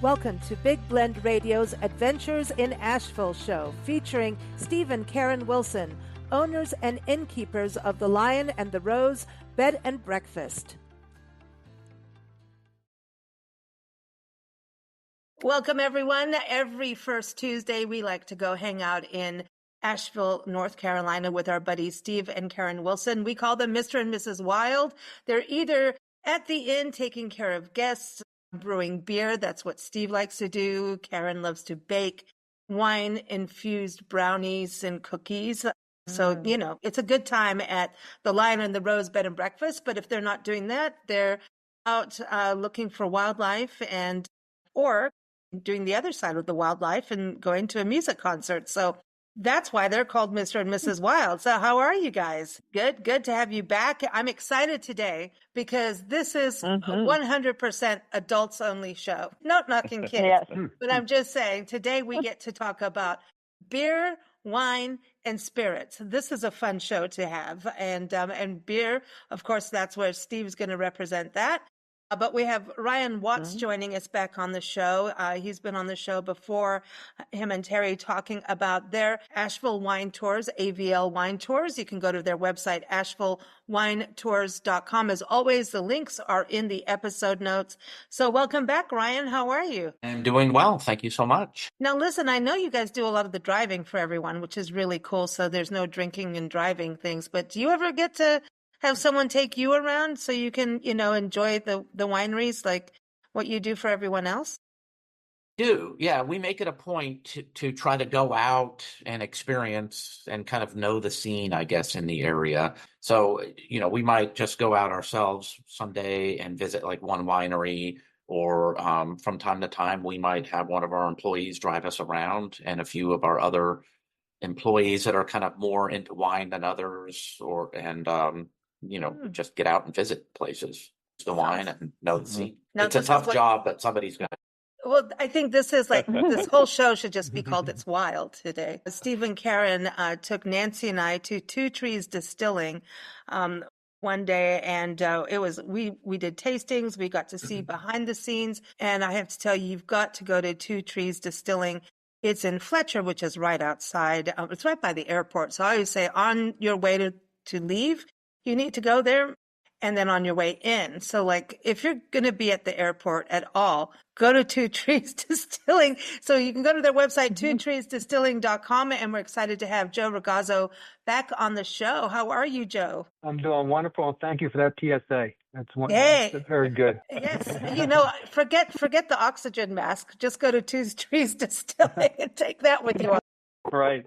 Welcome to Big Blend Radio's Adventures in Asheville show, featuring Steve and Karen Wilson, owners and innkeepers of the Lion and the Rose Bed and Breakfast. Welcome, everyone. Every first Tuesday, we like to go hang out in Asheville, North Carolina with our buddies Steve and Karen Wilson. We call them Mr. and Mrs. Wild. They're either at the inn taking care of guests, brewing beer. That's what Steve likes to do. Karen loves to bake wine-infused brownies and cookies. So, it's a good time at the Lion and the Rose Bed and Breakfast. But if they're not doing that, they're out looking for wildlife or doing the other side of the wildlife and going to a music concert. So that's why they're called Mr. and Mrs. Wild. So how are you guys? Good to have you back. I'm excited today because this is a 100% adults only show. Not knocking kids, Yes. but I'm just saying today we get to talk about beer, wine, and spirits. This is a fun show to have. And beer, of course, that's where Steve's going to represent that. But we have Ryan Watts joining us back on the show. He's been on the show before, him and Terry talking about their Asheville Wine Tours, AVL Wine Tours. You can go to their website, ashevillewinetours.com. As always, the links are in the episode notes. So welcome back, Ryan. How are you? I'm doing well. Thank you so much. Now, listen, I know you guys do a lot of the driving for everyone, which is really cool. So there's no drinking and driving things. But do you ever get to have someone take you around so you can, enjoy the wineries like what you do for everyone else? Yeah, we make it a point to try to go out and experience and kind of know the scene, I guess, in the area. So, we might just go out ourselves someday and visit like one winery, or from time to time, we might have one of our employees drive us around, and a few of our other employees that are kind of more into wine than others, just get out and visit places, the wine, and know the scene. Now, it's a tough job, but somebody's going to. Well, I think this is this whole show should just be called It's Wild today. Steve and Karen took Nancy and I to Two Trees Distilling one day, and we did tastings. We got to see behind the scenes, and I have to tell you, you've got to go to Two Trees Distilling. It's in Fletcher, which is right outside. It's right by the airport. So I always say, on your way to leave, you need to go there, and then on your way in. So if you're going to be at the airport at all, go to Two Trees Distilling. So you can go to their website, twotreesdistilling.com, and we're excited to have Joe Ragazzo back on the show. How are you, Joe? I'm doing wonderful. Thank you for that TSA. That's very good. Yes. Forget the oxygen mask. Just go to Two Trees Distilling and take that with you. Right.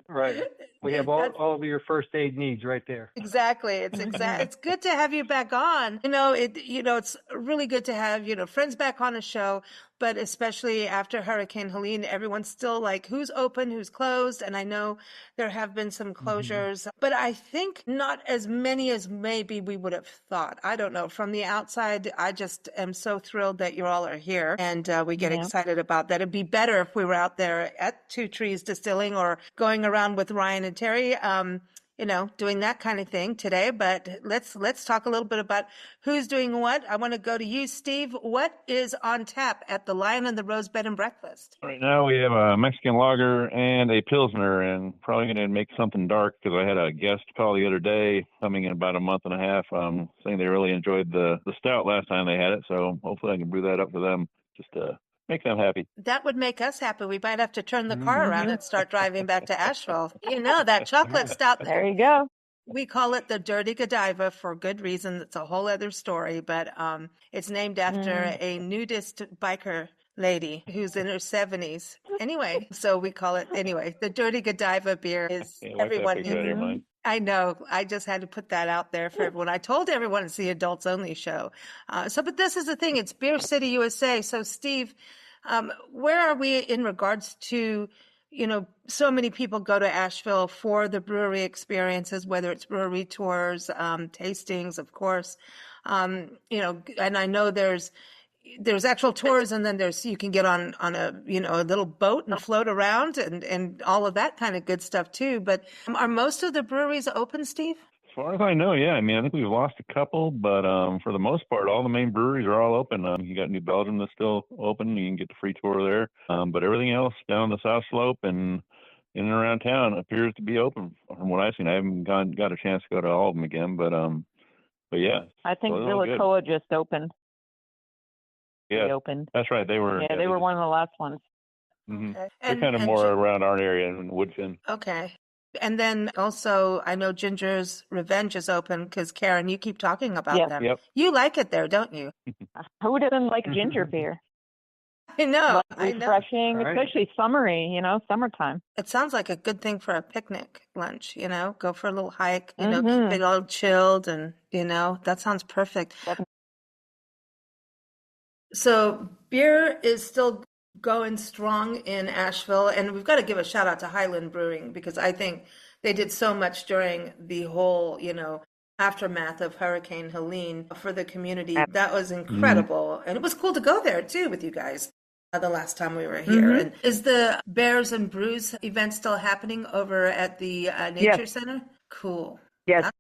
We have all of your first aid needs right there. Exactly. It's good to have you back on. It's really good to have, friends back on a show, but especially after Hurricane Helene, everyone's still like, who's open, who's closed? And I know there have been some closures, but I think not as many as maybe we would have thought. I don't know. From the outside, I just am so thrilled that you all are here, and we get excited about that. It'd be better if we were out there at Two Trees Distilling or going around with Ryan and Terry, doing that kind of thing today. But let's talk a little bit about who's doing what. I want to go to you, Steve. What is on tap at the Lion and the Rose Bed and Breakfast? Right now we have a Mexican lager and a Pilsner, and probably going to make something dark because I had a guest call the other day coming in about a month and a half saying they really enjoyed the stout last time they had it. So hopefully I can brew that up for them just to make them happy. That would make us happy. We might have to turn the car around and start driving back to Asheville. That chocolate stout. There you go. We call it the Dirty Godiva for good reason. It's a whole other story, but it's named after a nudist biker lady who's in her 70s. Anyway, so we call it, the Dirty Godiva beer is everyone. I know. I just had to put that out there for everyone. I told everyone it's the adults only show. But this is the thing. It's Beer City, USA. So Steve, where are we in regards to, so many people go to Asheville for the brewery experiences, whether it's brewery tours, tastings, of course. And I know there's actual tours, and then you can get on a little boat and float around and all of that kind of good stuff too. But are most of the breweries open, Steve? far as I know, yeah. I mean, I think we've lost a couple, but for the most part, all the main breweries are all open. You got New Belgium that's still open. You can get the free tour there. But everything else down the South Slope and in and around town appears to be open from what I've seen. I haven't got a chance to go to all of them again, but yeah. I think so Villacoa just opened. Yeah, Reopened. that's right. They were. Yeah, they were one of the last ones. Mm-hmm. Okay. They're kind of more around our area in Woodfin. Okay. And then also, I know Ginger's Revenge is open because Karen, you keep talking about them. Yep. You like it there, don't you? Who doesn't like ginger beer? I know. Refreshing, Right. especially summery, summertime. It sounds like a good thing for a picnic lunch, go for a little hike, keep Mhm. it all chilled and, that sounds perfect. Definitely. So beer is still going strong in Asheville, and we've got to give a shout out to Highland Brewing because I think they did so much during the whole, aftermath of Hurricane Helene for the community. That was incredible. And it was cool to go there too with you guys the last time we were here. And is the Bears and Brews event still happening over at the Nature Center? Cool. Yes,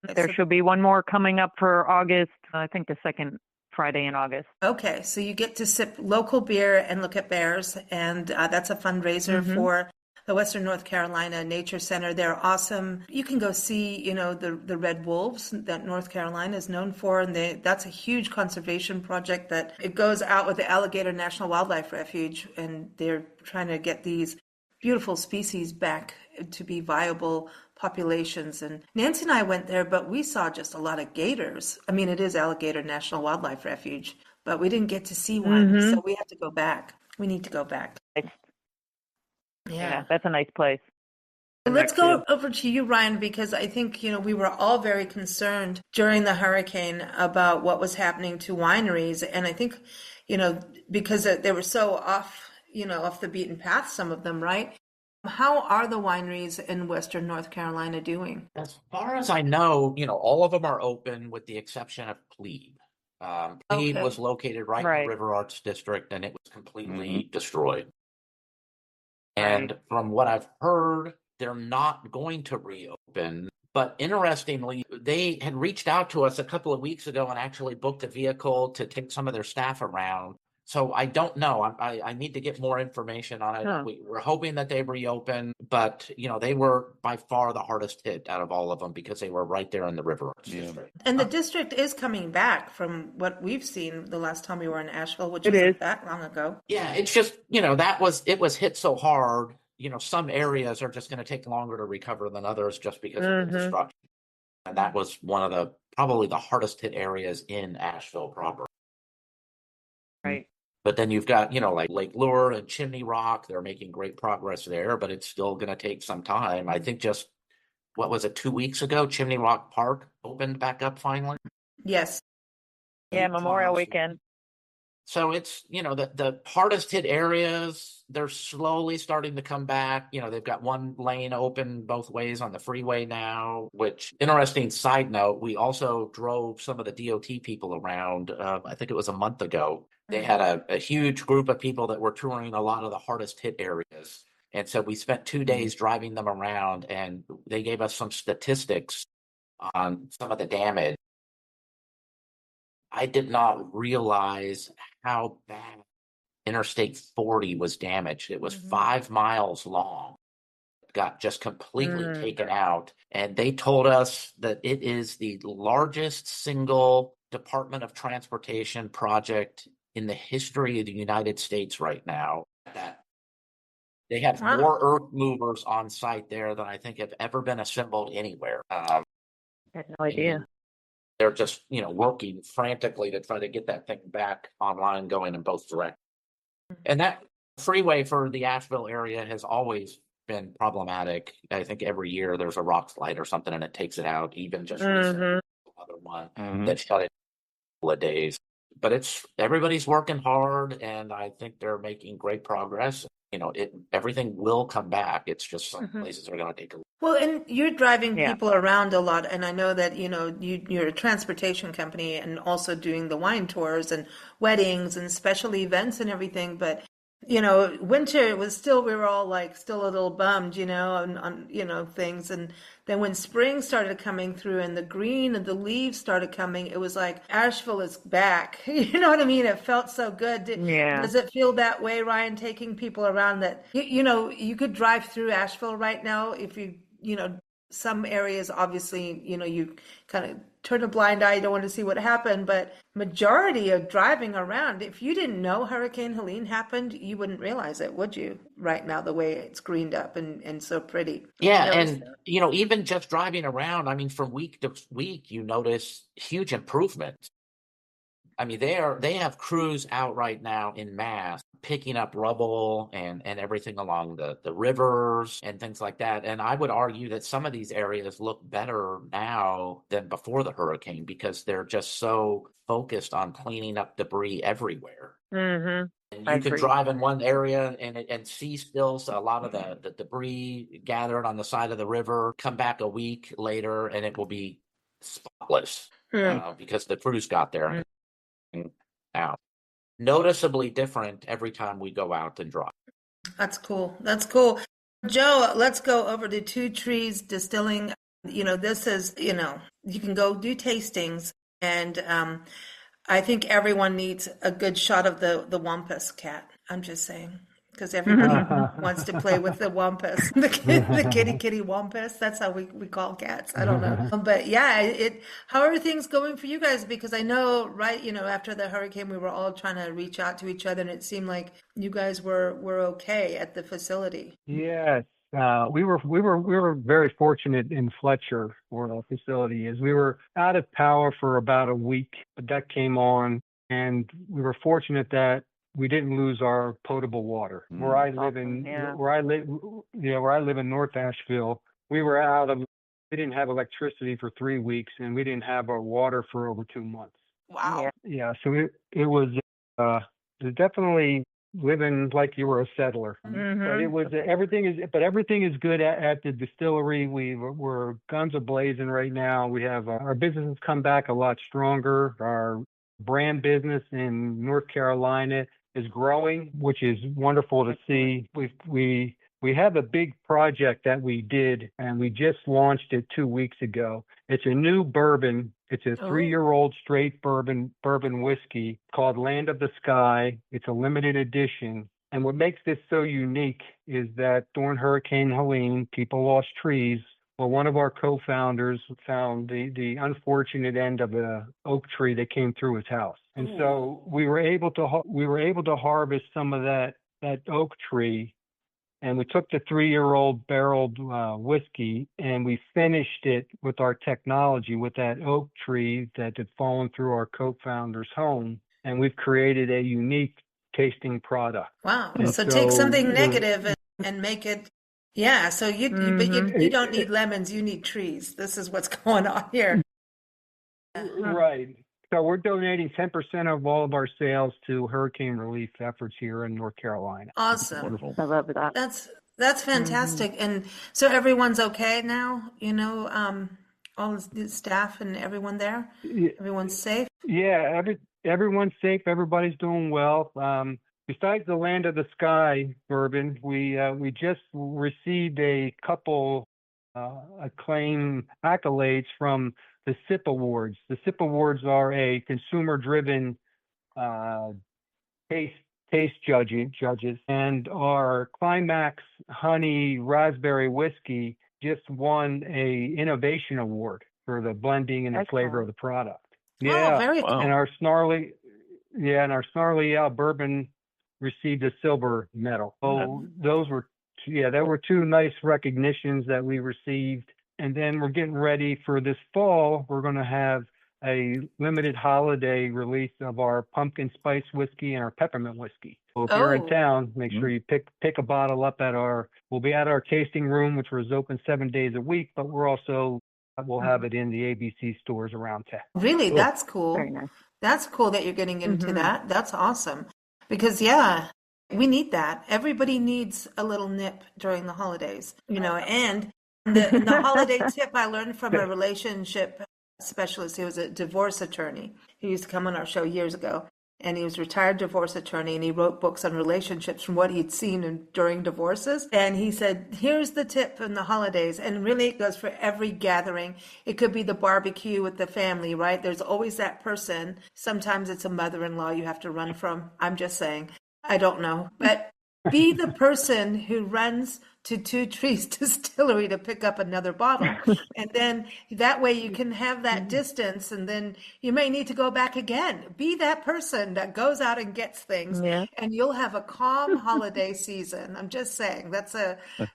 there should be one more coming up for August, I think the second Friday in August. Okay, so you get to sip local beer and look at bears, and that's a fundraiser for the Western North Carolina Nature Center. They're awesome. You can go see, the red wolves that North Carolina is known for, and that's a huge conservation project that it goes out with the Alligator National Wildlife Refuge, and they're trying to get these beautiful species back to be viable populations. And Nancy and I went there, but we saw just a lot of gators. I mean, it is Alligator National Wildlife Refuge, but we didn't get to see one, so we have to go back. We need to go back. Yeah, that's a nice place. Let's go over to you, Ryan, because I think, we were all very concerned during the hurricane about what was happening to wineries. And I think, because they were so off the beaten path, some of them, right? How are the wineries in Western North Carolina doing? As far as I know, all of them are open with the exception of Plebe. Plebe was located right in the River Arts District, and it was completely destroyed. And from what I've heard, they're not going to reopen. But interestingly, they had reached out to us a couple of weeks ago and actually booked a vehicle to take some of their staff around. So I don't know. I need to get more information on it. We're hoping that they reopen, but they were by far the hardest hit out of all of them because they were right there in the River Arts District. And the district is coming back from what we've seen the last time we were in Asheville, which isn't that long ago. Yeah, it's just it was hit so hard. Some areas are just going to take longer to recover than others just because of the destruction. And that was one of probably the hardest hit areas in Asheville proper. Right. But then you've got, like Lake Lure and Chimney Rock. They're making great progress there, but it's still going to take some time. I think just, 2 weeks ago, Chimney Rock Park opened back up finally? Yes. Yeah, Memorial Weekend. So it's, the hardest hit areas, they're slowly starting to come back. They've got one lane open both ways on the freeway now, which, interesting side note, we also drove some of the DOT people around, I think it was a month ago. They had a huge group of people that were touring a lot of the hardest hit areas. And so we spent 2 days driving them around, and they gave us some statistics on some of the damage. I did not realize how bad Interstate 40 was damaged. It was 5 miles long. It got just completely taken out. And they told us that it is the largest single Department of Transportation project in the history of the United States right now. They have more earth movers on site there than I think have ever been assembled anywhere. I had no idea. They're just, working frantically to try to get that thing back online, going in both directions. And that freeway for the Asheville area has always been problematic. I think every year there's a rock slide or something and it takes it out. Even just recently, another one that shut it a couple of days. But everybody's working hard, and I think they're making great progress. Everything will come back. It's just some places are going to take a. Well, and you're driving people around a lot, and I know that you're a transportation company and also doing the wine tours and weddings and special events and everything. But winter was still, we were all like still a little bummed, on things. And then when spring started coming through and the green and the leaves started coming, it was like Asheville is back. You know what I mean? It felt so good. Yeah. Does it feel that way, Ryan, taking people around that, you could drive through Asheville right now if some areas, obviously, you kind of turn a blind eye, you don't want to see what happened, but majority of driving around, if you didn't know Hurricane Helene happened, you wouldn't realize it, would you? Right now, the way it's greened up and so pretty. Yeah, and even just driving around, I mean, from week to week, you notice huge improvement. I mean, they have crews out right now in mass picking up rubble and everything along the rivers and things like that. And I would argue that some of these areas look better now than before the hurricane because they're just so focused on cleaning up debris everywhere. Mm-hmm. And you can drive in one area and see still a lot of the debris gathered on the side of the river, come back a week later and it will be spotless because the crews got there. Out noticeably different every time we go out and drive. That's cool. Joe, let's go over to Two Trees Distilling. This is, you can go do tastings, and I think everyone needs a good shot of the Wampus cat. I'm just saying, because everybody wants to play with the Wampus, the kitty Wampus. That's how we call cats. I don't know. But yeah, how are things going for you guys? Because I know, right, after the hurricane, we were all trying to reach out to each other, and it seemed like you guys were okay at the facility. Yes. We were very fortunate in Fletcher, where our facility is. We were out of power for about a week, but that came on, and we were fortunate that we didn't lose our potable water. Where I live in North Asheville, we didn't have electricity for 3 weeks, and we didn't have our water for over 2 months. Wow. Yeah, so it was definitely living like you were a settler. But it was everything is good at the distillery. We're guns a blazing right now. We have our business has come back a lot stronger. Our brand business in North Carolina is growing, which is wonderful to see. We have a big project that we did, and we just launched it 2 weeks ago. It's a new bourbon. It's a 3-year-old straight bourbon whiskey called Land of the Sky. It's a limited edition. And what makes this so unique is that during Hurricane Helene, people lost trees. Well, one of our co-founders found the unfortunate end of an oak tree that came through his house. And so we were able to harvest some of that oak tree, and we took the 3-year-old barreled whiskey and we finished it with our technology with that oak tree that had fallen through our co-founder's home, and we've created a unique tasting product. Wow! So take something negative and make it. Yeah, so you don't need lemons, you need trees. This is what's going on here. Right. So we're donating 10% of all of our sales to hurricane relief efforts here in North Carolina. Awesome. Wonderful. I love that. That's fantastic. And so everyone's okay now, all the staff and everyone there? Everyone's safe? Yeah, everyone's safe. Everybody's doing well. Besides the Land of the Sky bourbon, we just received a couple accolades from the SIP Awards. The SIP Awards are a consumer-driven taste judges, and our Climax Honey Raspberry Whiskey just won a innovation award for the blending and the flavor of the product. Yeah, very cool. And our Snarly Owl bourbon received a silver medal. So there were 2 nice recognitions that we received. And then we're getting ready for this fall. We're going to have a limited holiday release of our pumpkin spice whiskey and our peppermint whiskey. So if you're in town, make sure you pick a bottle up we'll be at our tasting room, which is open 7 days a week, but we'll have it in the ABC stores around town. Really? That's cool. Very nice. That's cool that you're getting into that. That's awesome. Because, we need that. Everybody needs a little nip during the holidays, and the holiday tip I learned from a relationship specialist. He was a divorce attorney. He used to come on our show years ago. and he was a retired divorce attorney, and he wrote books on relationships from what he'd seen during divorces. And he said, here's the tip in the holidays, and really it goes for every gathering. It could be the barbecue with the family, right? There's always that person. Sometimes it's a mother-in-law you have to run from. I'm just saying. I don't know. But be the person who runs to Two Trees Distillery to pick up another bottle. And then that way you can have that distance, and then you may need to go back again. Be that person that goes out and gets things, and you'll have a calm holiday season. I'm just saying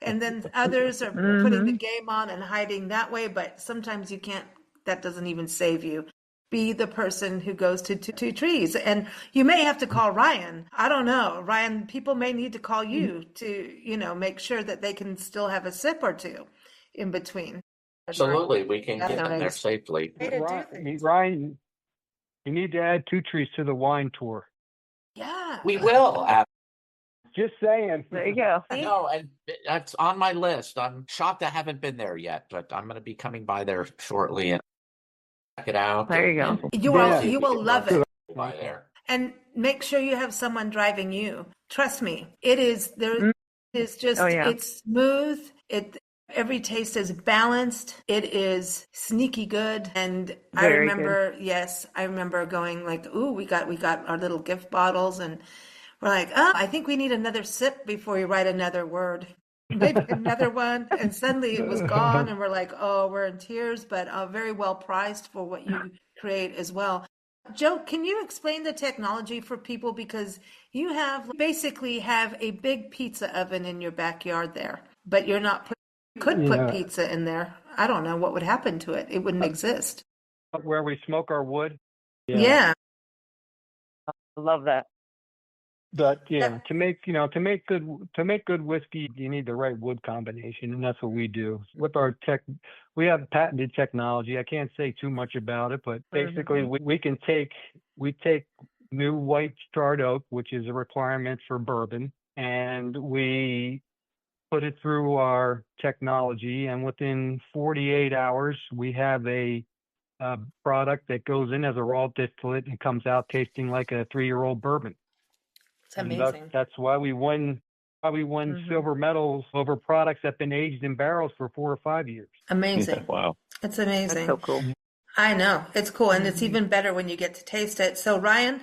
and then others are putting the game on and hiding that way, but sometimes you can't, that doesn't even save you. Be the person who goes to Two Trees. And you may have to call Ryan. I don't know. Ryan, people may need to call you to, make sure that they can still have a sip or two in between. Absolutely. We can get them there safely. Ryan, you need to add Two Trees to the wine tour. Yeah. We will. Just saying. There you go. No, and that's on my list. I'm shocked I haven't been there yet, but I'm going to be coming by there shortly and check it out. There you go. You will love it. By there. And make sure you have someone driving you. Trust me, it's smooth. Every taste is balanced. It is sneaky good. And I remember going like, ooh, we got our little gift bottles, and we're like, oh, I think we need another sip before you write another word. Maybe another one. And suddenly it was gone, and we're like, oh, we're in tears, but very well priced for what you create as well. Joe, can you explain the technology for people? Because you basically have a big pizza oven in your backyard there, but you're not put pizza in there. I don't know what would happen to it. It wouldn't exist. Where we smoke our wood. Yeah. I love that. But to make good whiskey, you need the right wood combination, and that's what we do. With our we have patented technology. I can't say too much about it, but basically we take new white charred oak, which is a requirement for bourbon, and we put it through our technology, and within 48 hours we have a product that goes in as a raw distillate and comes out tasting like a 3-year-old bourbon. It's amazing. That's why we won silver medals over products that have been aged in barrels for 4 or 5 years. Amazing. Wow. It's amazing. That's so cool. I know. It's cool. And it's even better when you get to taste it. So Ryan,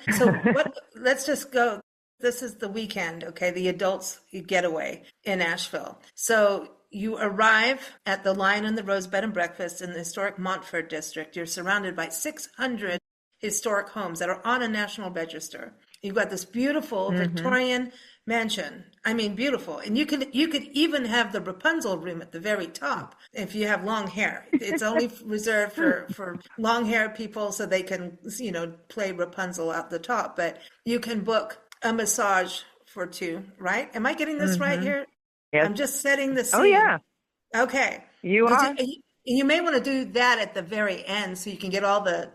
let's just go. This is the weekend, okay? The adults getaway in Asheville. So you arrive at the Lion and the Rose Bed and Breakfast in the historic Montford District. You're surrounded by 600 historic homes that are on a national register. You've got this beautiful Victorian mansion. I mean, beautiful. And you could even have the Rapunzel room at the very top if you have long hair. It's only reserved for long hair people so they can, play Rapunzel at the top. But you can book a massage for 2, right? Am I getting this right here? Yes. I'm just setting the scene. Oh, yeah. Okay. You are. You may want to do that at the very end so you can get all the,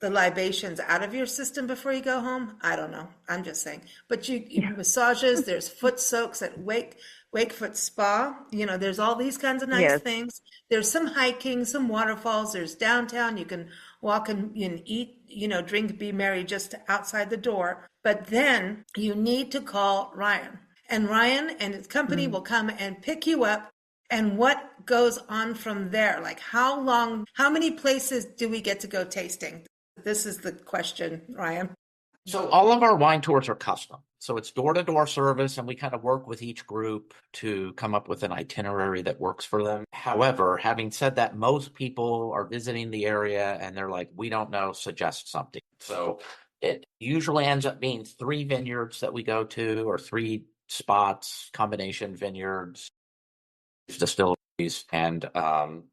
the libations out of your system before you go home. I don't know. I'm just saying. But massages, there's foot soaks at Wakefoot Spa. There's all these kinds of nice things. There's some hiking, some waterfalls. There's downtown. You can walk and eat, drink, be merry just outside the door. But then you need to call Ryan. And Ryan and his company will come and pick you up. And what goes on from there? Like how many places do we get to go tasting? This is the question, Ryan. So all of our wine tours are custom. So it's door-to-door service, and we kind of work with each group to come up with an itinerary that works for them. However, having said that, most people are visiting the area and they're like, we don't know, suggest something. So it usually ends up being 3 vineyards that we go to, or 3 spots, combination vineyards, distilleries, and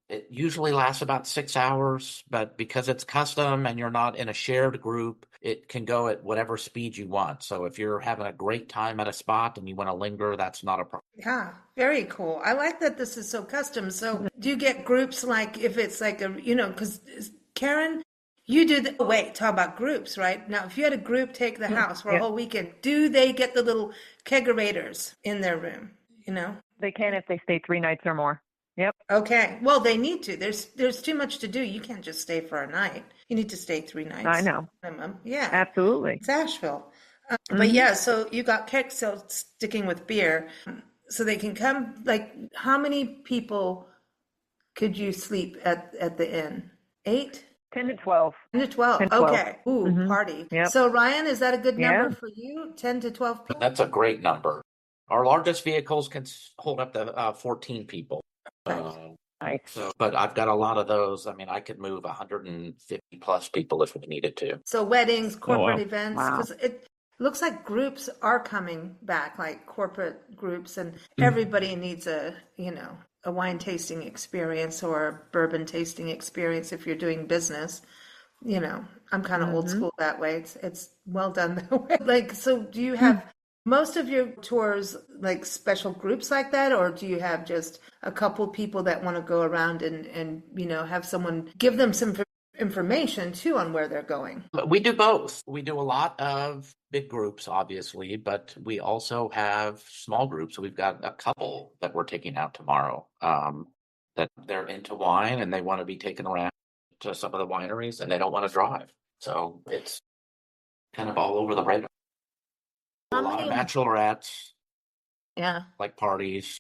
it usually lasts about 6 hours, but because it's custom and you're not in a shared group, it can go at whatever speed you want. So if you're having a great time at a spot and you want to linger, that's not a problem. Yeah, very cool. I like that this is so custom. So do you get groups like if it's like because Karen, you do talk about groups, right? Now, if you had a group take the house for a whole weekend, do they get the little kegerators in their room, They can if they stay 3 nights or more. Yep. Okay. Well, they need to. There's too much to do. You can't just stay for a night. You need to stay 3 nights. I know. Minimum. Yeah. Absolutely. It's Asheville. But Mhm. yeah, so you got kegs, so sticking with beer, so they can come. Like, how many people could you sleep at the inn? 8? 10 to 12. 10 to 12. 10 to 12. Okay. Ooh, Mhm. party. Yep. So Ryan, is that a good number Yeah. for you? 10 to 12 people? That's a great number. Our largest vehicles can hold up to 14 people. Nice. So, but I've got a lot of those. I mean, I could move 150 plus people if we needed to. So weddings, corporate wow. events, Wow. because it looks like groups are coming back, like corporate groups, and Mm-hmm. everybody needs a wine tasting experience or a bourbon tasting experience if you're doing business. I'm kind of old Mhm. school that way. It's well done that way. Like, so do you have most of your tours like special groups like that, or do you have just a couple people that want to go around and have someone give them some information too on where they're going? But we do both. We do a lot of big groups, obviously, but we also have small groups. We've got a couple that we're taking out tomorrow that they're into wine and they want to be taken around to some of the wineries and they don't want to drive. So it's kind of all over the radar. A How lot of many? bachelorettes, Yeah. like parties.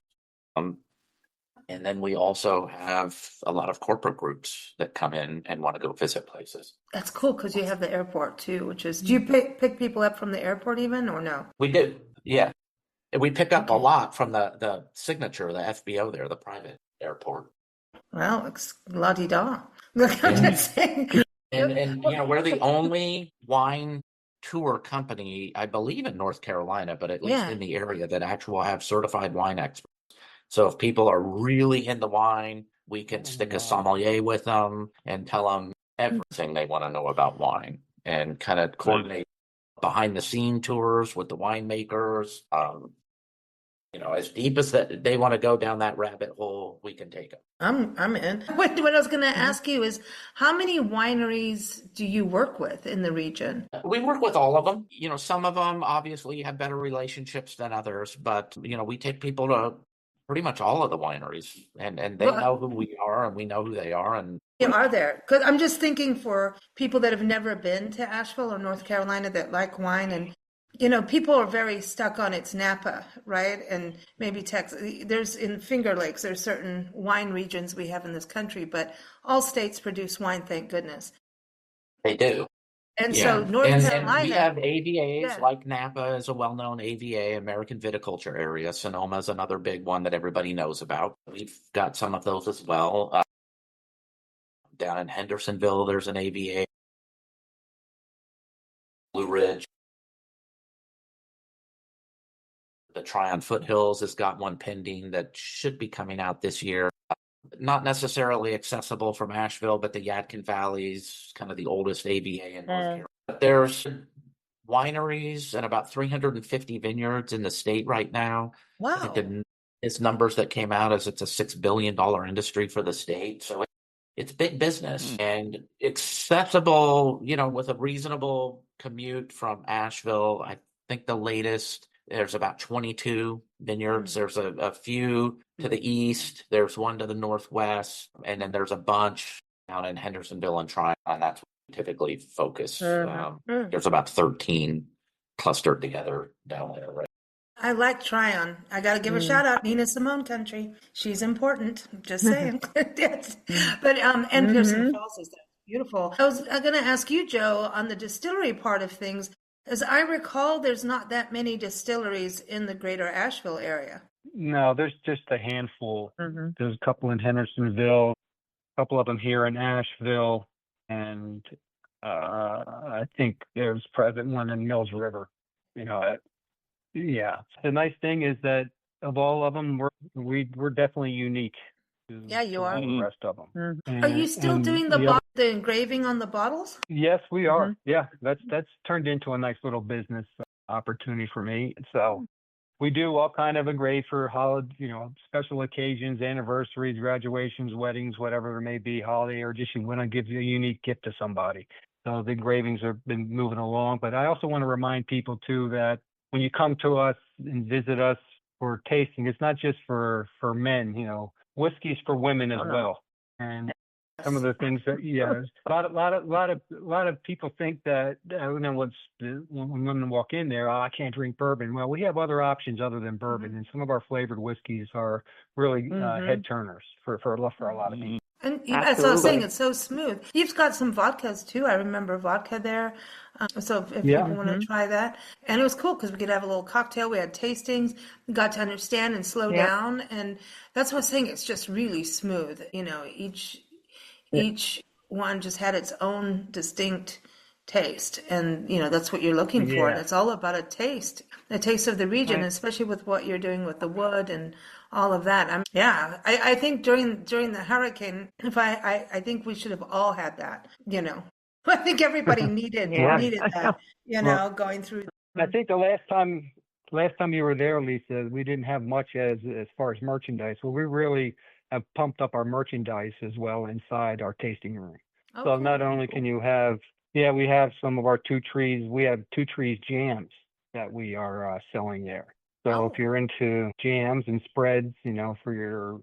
And then we also have a lot of corporate groups that come in and want to go visit places. That's cool because you have the airport too, which is, do you pick people up from the airport even or no? We do, yeah. And we pick up a Okay. lot from the signature, the FBO there, the private airport. Well, it's la-di-da. Look, I'm just saying. And we're the only wine tour company, I believe in North Carolina, but at least Yeah. in the area that actually have certified wine experts. So if people are really into wine, we can stick a sommelier with them and tell them everything they want to know about wine and kind of coordinate behind the scene tours with the winemakers. As deep as that they want to go down that rabbit hole, we can take them. I'm in. What I was going to ask you is, how many wineries do you work with in the region? We work with all of them. Some of them obviously have better relationships than others, but we take people to pretty much all of the wineries, and they Well, know who we are, and we know who they are, and are there? Because I'm just thinking for people that have never been to Asheville or North Carolina that like wine, and people are very stuck on its Napa, right? And maybe Texas. There's in Finger Lakes, there's certain wine regions we have in this country, but all states produce wine, thank goodness. they do. And Yeah, so North and we Carolina, have AVAs yeah. like Napa is a well-known AVA, American Viticulture Area. Sonoma is another big one that everybody knows about. We've got some of those as well. Down in Hendersonville, there's an AVA. Blue Ridge. The Tryon Foothills has got one pending that should be coming out this year. Not necessarily accessible from Asheville, but the Yadkin Valley is kind of the oldest AVA in North Carolina. But there's wineries and about 350 vineyards in the state right now. I Wow. think its numbers that came out is it's a $6 billion industry for the state. So it's big business and accessible, with a reasonable commute from Asheville. I think the latest, there's about 22 vineyards. There's a few to the east. There's one to the northwest. And then there's a bunch down in Hendersonville and Tryon. And that's where we typically focus. There's about 13 clustered together down there, right? I like Tryon. I got to give a shout out. Nina Simone country. She's important. Just saying. Yes. But and Pearson Falls is beautiful. I was going to ask you, Joe, on the distillery part of things. As I recall, there's not that many distilleries in the greater Asheville area. No, there's just a handful. There's a couple in Hendersonville, a couple of them here in Asheville, and I think there's present one in Mills River. Yeah. The nice thing is that of all of them, we're definitely unique. Yeah, you are. All the rest of them. Are you still doing the engraving on the bottles? Yes, we are. Yeah, that's turned into a nice little business opportunity for me. So we do all kind of engrave for holiday, special occasions, anniversaries, graduations, weddings, whatever it may be, holiday, or just you want to give a unique gift to somebody. So the engravings have been moving along. But I also want to remind people too that when you come to us and visit us for tasting, it's not just for men, whiskeys for women as well. And some of the things that, a lot of people think that, when women walk in there, I can't drink bourbon. Well, we have other options other than bourbon, and some of our flavored whiskeys are really head turners for a lot of people. And as I was saying, it's so smooth. You've got some vodkas too. I remember vodka there. So if people want to try that. And it was cool because we could have a little cocktail. We had tastings. We got to understand and slow down. And that's what I was saying. It's just really smooth. Each one just had its own distinct taste. And, that's what you're looking for. And it's all about a taste of the region, especially with what you're doing with the wood and all of that. I think during the hurricane, I think we should have all had that, I think everybody needed that, going through. I think the last time you were there, Lisa, we didn't have much as far as merchandise. Well, we really have pumped up our merchandise as well inside our tasting room. Okay. So not only can you have, we have some of our Two Trees. We have Two Trees jams that we are selling there. So if you're into jams and spreads, for your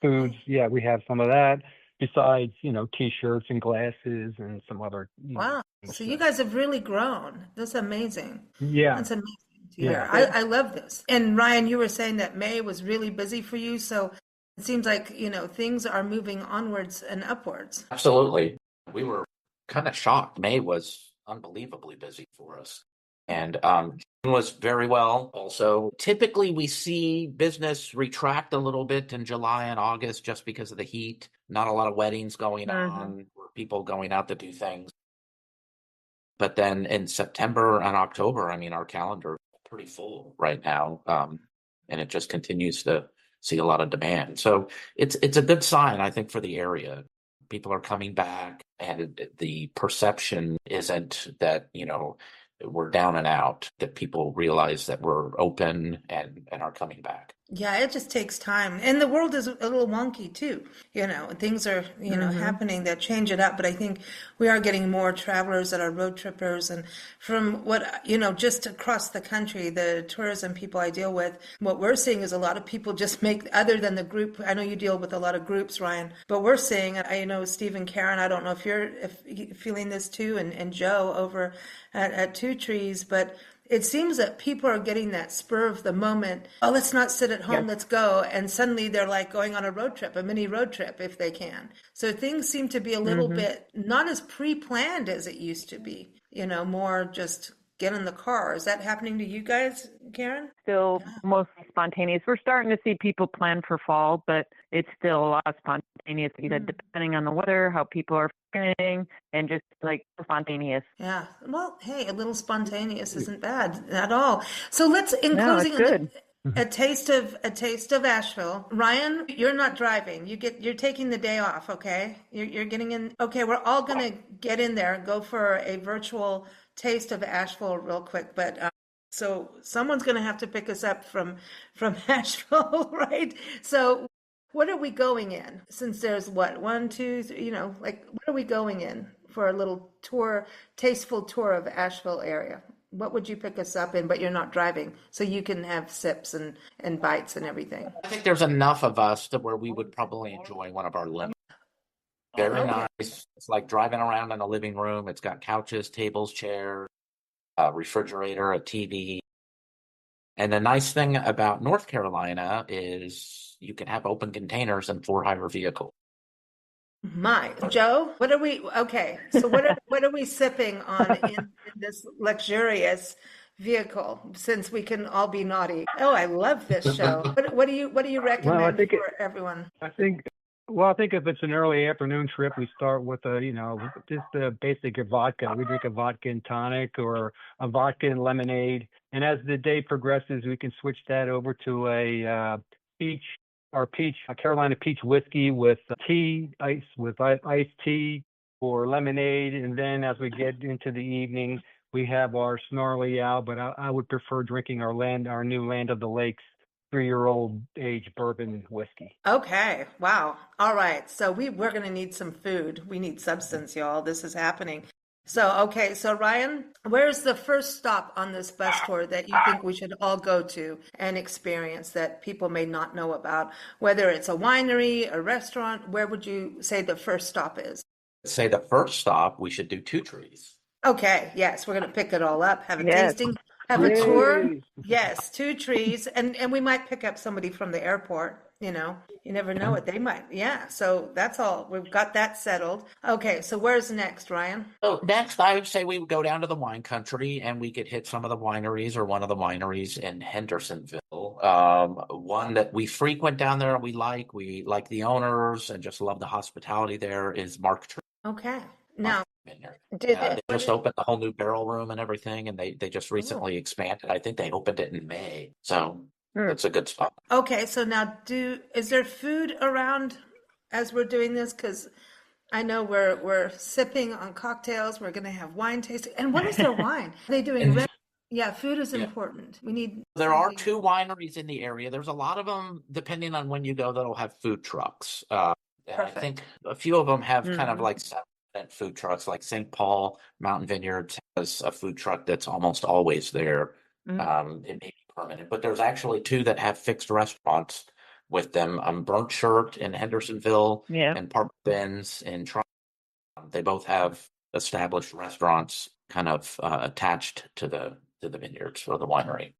foods, we have some of that. Besides, T-shirts and glasses and some other. Wow! So you guys have really grown. That's amazing. Yeah, that's amazing to hear. I love this. And Ryan, you were saying that May was really busy for you. So it seems like things are moving onwards and upwards. Absolutely, we were kind of shocked. May was unbelievably busy for us. And June was very well also. Typically, we see business retract a little bit in July and August just because of the heat. Not a lot of weddings going on, or people going out to do things. But then in September and October, our calendar is pretty full right now. And it just continues to see a lot of demand. So it's a good sign, I think, for the area. People are coming back, and the perception isn't that, we're down and out, that people realize that we're open and are coming back. Yeah, it just takes time. And the world is a little wonky too. Things are, happening that change it up. But I think we are getting more travelers that are road trippers. And from what, just across the country, the tourism people I deal with, what we're seeing is a lot of people just make, other than the group, I know you deal with a lot of groups, Ryan, but we're seeing, I know Steve and Karen, I don't know if you're feeling this too, and Joe over at Two Trees, but it seems that people are getting that spur of the moment. Oh, let's not sit at home, let's go. And suddenly they're like going on a road trip, a mini road trip if they can. So things seem to be a little bit not as pre-planned as it used to be, more just get in the car. Is that happening to you guys, Karen? Still mostly spontaneous. We're starting to see people plan for fall, but it's still a lot of spontaneous, depending on the weather, how people are feeling, and just like spontaneous. Yeah. Well, hey, a little spontaneous isn't bad at all. So let's, in closing, a taste of Asheville. Ryan, you're not driving. You're taking the day off. Okay. You're getting in. Okay. We're all going to get in there and go for a virtual taste of Asheville real quick. But, so someone's going to have to pick us up from Asheville, right? So what are we going in? Since there's one, two, three, what are we going in for a little tour, tasteful tour of Asheville area? What would you pick us up in, but you're not driving, so you can have sips and bites and everything? I think there's enough of us to where we would probably enjoy one of our limos. Very nice. It's like driving around in a living room. It's got couches, tables, chairs, a refrigerator, a TV. And the nice thing about North Carolina is you can have open containers and for-hire vehicles. Joe, so what are we sipping on in this luxurious vehicle, since we can all be naughty? Oh, I love this show. What do you recommend for everyone? I think if it's an early afternoon trip, we start with just the basic vodka. We drink a vodka and tonic or a vodka and lemonade. And as the day progresses, we can switch that over to a Carolina peach whiskey with iced tea or lemonade. And then as we get into the evening, we have our Snarly Owl, but I would prefer drinking our new Land of the Lakes 3-year-old age bourbon whiskey. Okay. Wow. All right. So we're going to need some food. We need substance, y'all. This is happening. So Ryan, where's the first stop on this bus tour that you think we should all go to and experience that people may not know about? Whether it's a winery, a restaurant, where would you say the first stop is? Say the first stop, we should do Two Trees. Okay, yes, we're going to pick it all up, have a Yes. tasting, have a Yay. tour. Yes, Two Trees, and we might pick up somebody from the airport, you know. You never know what they might. Yeah, so that's all. We've got that settled. Okay, so where's next, Ryan? So next, I would say we would go down to the wine country and we could hit some of the wineries or one of the wineries in Hendersonville. One that we frequent down there and we like the owners and just love the hospitality there is Mark Tree Okay, now, Vineyard. did They it, just opened the whole new barrel room and everything, and they just recently expanded. I think they opened it in May, so it's a good spot. okay, so now is there food around as we're doing this? Because I know we're sipping on cocktails, we're going to have wine tasting. And what is their wine? Are they doing Yeah, food is important. We need There are something. 2 wineries in the area. There's a lot of them, depending on when you go, that'll have food trucks. And I Perfect. think a few of them have kind of like 7% food trucks, like St. Paul Mountain Vineyards has a food truck that's almost always there. It may be permanent, but there's actually 2 that have fixed restaurants with them. Burnt Shirt in Hendersonville Yeah. and Park Ben's in Toronto. They both have established restaurants kind of attached to the vineyards or the winery.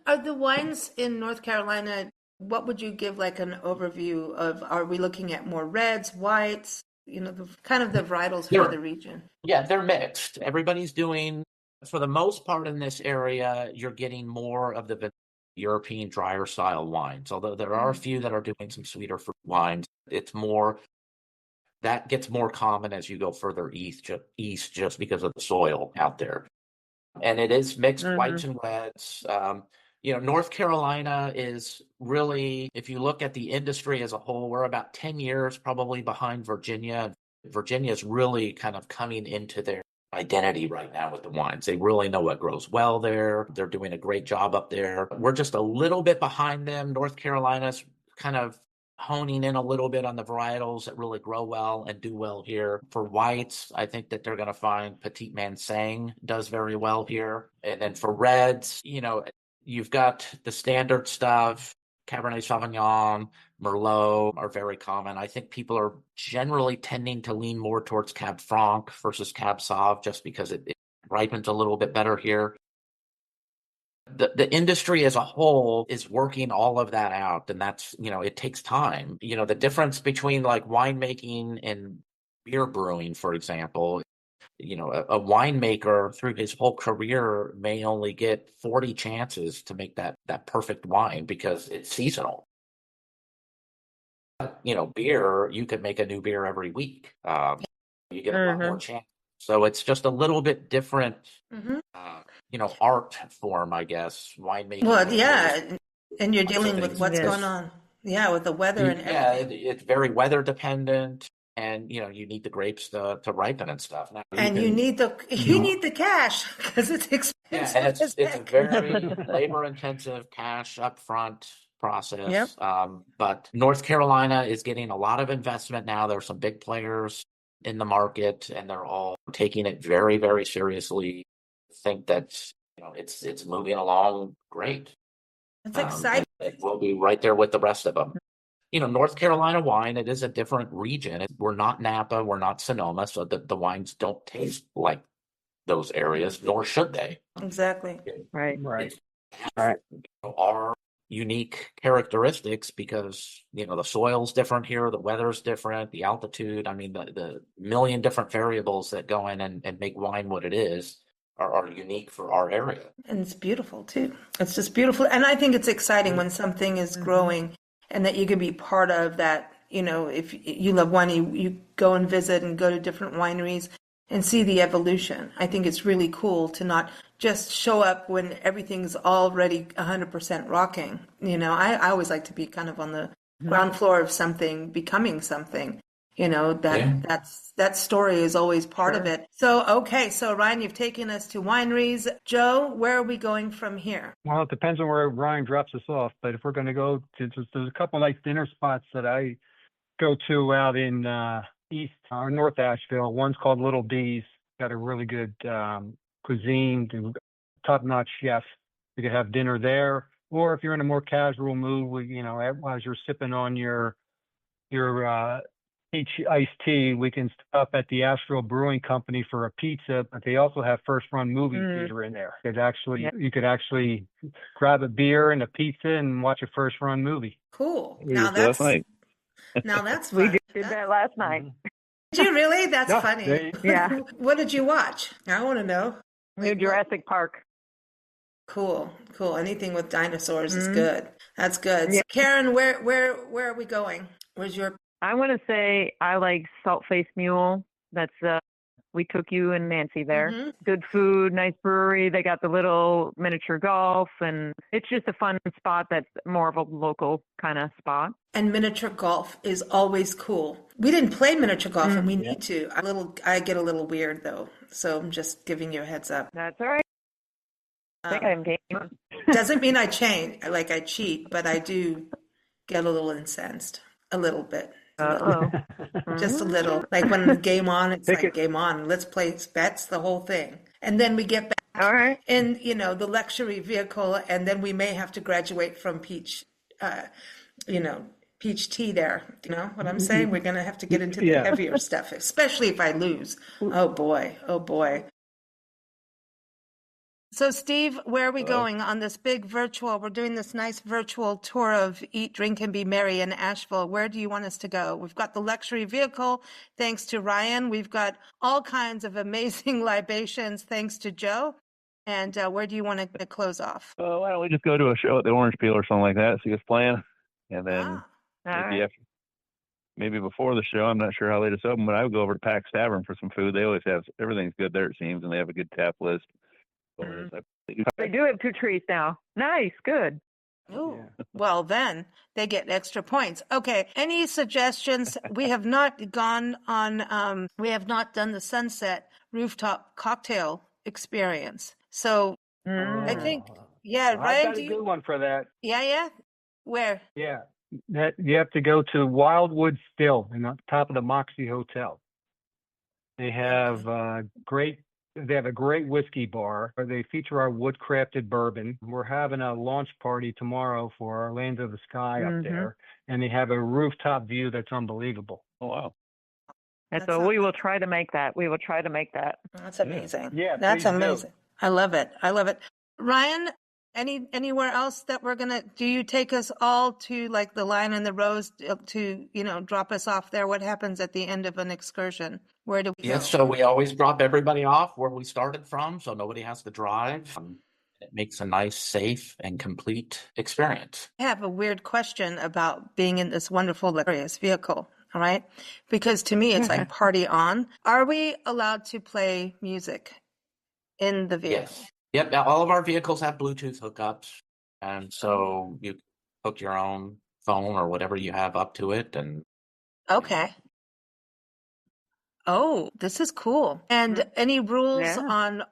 Are the wines in North Carolina, what would you give like an overview of? Are we looking at more reds, whites, you know, kind of the varietals for Sure. the region? Yeah, they're mixed. Everybody's doing, for the most part in this area, you're getting more of the European drier style wines. Although there are a few that are doing some sweeter fruit wines, that gets more common as you go further east just because of the soil out there. And it is mixed whites and reds. North Carolina is really, if you look at the industry as a whole, we're about 10 years probably behind Virginia. Virginia is really kind of coming into their identity right now with the wines. They really know what grows well there. They're doing a great job up there. We're just a little bit behind them. North Carolina's kind of honing in a little bit on the varietals that really grow well and do well here. For whites, I think that they're going to find Petit Manseng does very well here. And then for reds, you've got the standard stuff. Cabernet Sauvignon, Merlot are very common. I think people are generally tending to lean more towards Cab Franc versus Cab Sauv just because it ripens a little bit better here. The industry as a whole is working all of that out, and that's, it takes time. The difference between like winemaking and beer brewing, for example, a winemaker through his whole career may only get 40 chances to make that perfect wine because it's seasonal. Beer, you could make a new beer every week. You get a lot more chance. So it's just a little bit different, art form, I guess, winemaking. Well, yeah, and you're dealing with what's going on. Yeah, with the weather and everything. Yeah, it's very weather dependent, and you need the grapes to ripen and stuff. Now, you need the cash because it's expensive. Yeah, and it's a very labor intensive cash upfront process. But North Carolina is getting a lot of investment now. There are some big players in the market, and they're all taking it very, very seriously. I think that it's moving along great. It's exciting. We'll be right there with the rest of them. North Carolina wine, it is a different region. We're not Napa, we're not Sonoma, so the wines don't taste like those areas, nor should they. Exactly. Right. Our unique characteristics because the soil's different here, the weather's different, the altitude. I mean, the million different variables that go in and make wine what it is are unique for our area. And it's beautiful too. It's just beautiful. And I think it's exciting when something is growing and that you can be part of that. If you love wine, you go and visit and go to different wineries and see the evolution. I think it's really cool to not just show up when everything's already 100% rocking. I always like to be kind of on the ground floor of something, becoming something. That story is always part of it. So, okay. So Ryan, you've taken us to wineries. Joe, where are we going from here? Well, it depends on where Ryan drops us off. But if we're going to go to, there's a couple nice dinner spots that I go to out in East or North Asheville. One's called Little D's, got a really good cuisine, top-notch chef. You could have dinner there, or if you're in a more casual mood, as you're sipping on your peach iced tea, we can stop at the Asheville Brewing Company for a pizza, but they also have first-run movie theater in there. You could actually grab a beer and a pizza and watch a first-run movie. Cool. Now that's fun. We did that last night. Did you really? That's funny. Yeah. What did you watch? I want to know. New Jurassic Park. Cool. Anything with dinosaurs is good. That's good. Yeah. So Karen, where are we going? Where's your? I want to say I like Salt Face Mule. That's we took you and Nancy there. Mm-hmm. Good food, nice brewery. They got the little miniature golf, and it's just a fun spot that's more of a local kind of spot. And miniature golf is always cool. We didn't play miniature golf, and we need to. I get a little weird though, so I'm just giving you a heads up. That's all right. I think I'm game. Doesn't mean I cheat, but I do get a little incensed, a little bit. Just a little. Like when the game on, it's like game on. Let's play bets, the whole thing. And then we get back in, the luxury vehicle, and then we may have to graduate from peach tea there. You know what I'm saying? We're going to have to get into the heavier stuff, especially if I lose. Oh boy. So, Steve, where are we going on this big virtual? We're doing this nice virtual tour of Eat, Drink, and Be Merry in Asheville. Where do you want us to go? We've got the luxury vehicle, thanks to Ryan. We've got all kinds of amazing libations, thanks to Joe. And where do you want to close off? Why don't we just go to a show at the Orange Peel or something like that, see us playing, and then maybe before the show, I'm not sure how late it's open, but I would go over to Pax Tavern for some food. They always have everything's good there, it seems, and they have a good tap list. They do have 2 trees now. Nice, good. Oh, well then they get extra points. Okay. Any suggestions? We have not gone on. We have not done the Sunset Rooftop Cocktail Experience. So I think, Ryan, I've got a good one for that. Yeah. Where? Yeah, that you have to go to Wildwood Still, on the top of the Moxie Hotel. They have They have a great whiskey bar. They feature our wood-crafted bourbon. We're having a launch party tomorrow for our Land of the Sky up there, and they have a rooftop view that's unbelievable. Oh, wow. And so we will try to make that. That's amazing. Yeah, that's amazing. I love it. Ryan, anywhere else that we're going to, do you take us all to like the Lion and the Rose to, drop us off there? What happens at the end of an excursion? Where do we go? So we always drop everybody off where we started from, so nobody has to drive. It makes a nice, safe, and complete experience. I have a weird question about being in this wonderful, luxurious vehicle, all right? Because to me, it's like party on. Are we allowed to play music in the vehicle? Yes. Yep, all of our vehicles have Bluetooth hookups, and so you hook your own phone or whatever you have up to it. And okay. Oh, this is cool. And any rules on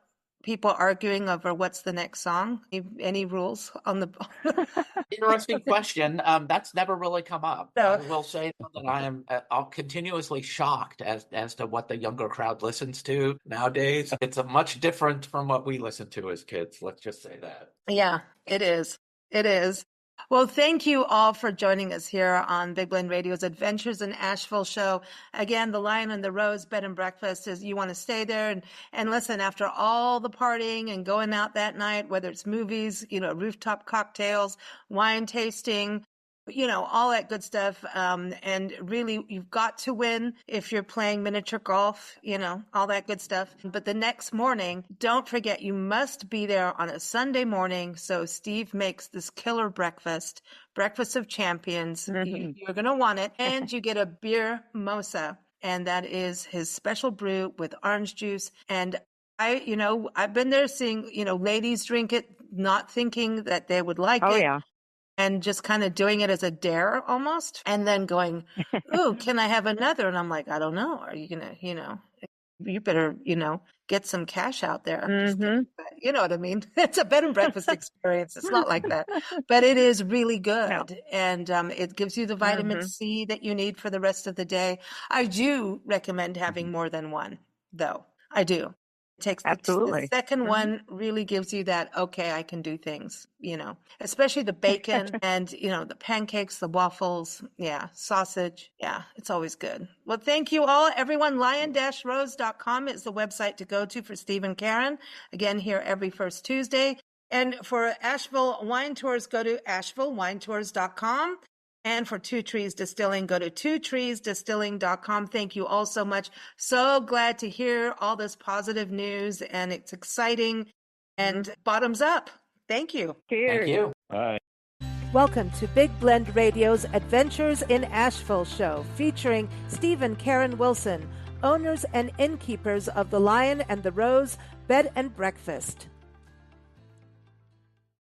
people arguing over what's the next song? Any rules on the... Interesting question. That's never really come up. No. I will say that I'm continuously shocked as to what the younger crowd listens to nowadays. It's a much different from what we listened to as kids. Let's just say that. Yeah, it is. Well, thank you all for joining us here on Big Blend Radio's Adventures in Asheville show. Again, the Lion and the Rose Bed and Breakfast is you want to stay there and listen after all the partying and going out that night, whether it's movies, rooftop cocktails, wine tasting, all that good stuff. And really, you've got to win if you're playing miniature golf, all that good stuff. But the next morning, don't forget, you must be there on a Sunday morning. So Steve makes this killer breakfast of champions. You're going to want it. And you get a beer mosa. And that is his special brew with orange juice. And I've been there seeing, ladies drink it, not thinking that they would like it. Oh, yeah. And just kind of doing it as a dare almost. And then going, oh, can I have another? And I'm like, I don't know. Are you going to, you better, get some cash out there. But you know what I mean? It's a bed and breakfast experience. It's not like that. But it is really good. No. And it gives you the vitamin C that you need for the rest of the day. I do recommend having more than one, though. I do. takes Absolutely. the second one really gives you that, okay, I can do things, especially the bacon and, the pancakes, the waffles. Yeah. Sausage. Yeah. It's always good. Well, thank you all. Everyone, lion-rose.com is the website to go to for Steve and Karen. Again, here every first Tuesday. And for Asheville wine tours, go to ashevillewinetours.com. And for Two Trees Distilling, go to twotreesdistilling.com. Thank you all so much. So glad to hear all this positive news, and it's exciting. And bottoms up. Thank you. Cheers. Thank you. Bye. Welcome to Big Blend Radio's Adventures in Asheville show, featuring Steve and Karen Wilson, owners and innkeepers of the Lion and the Rose Bed and Breakfast.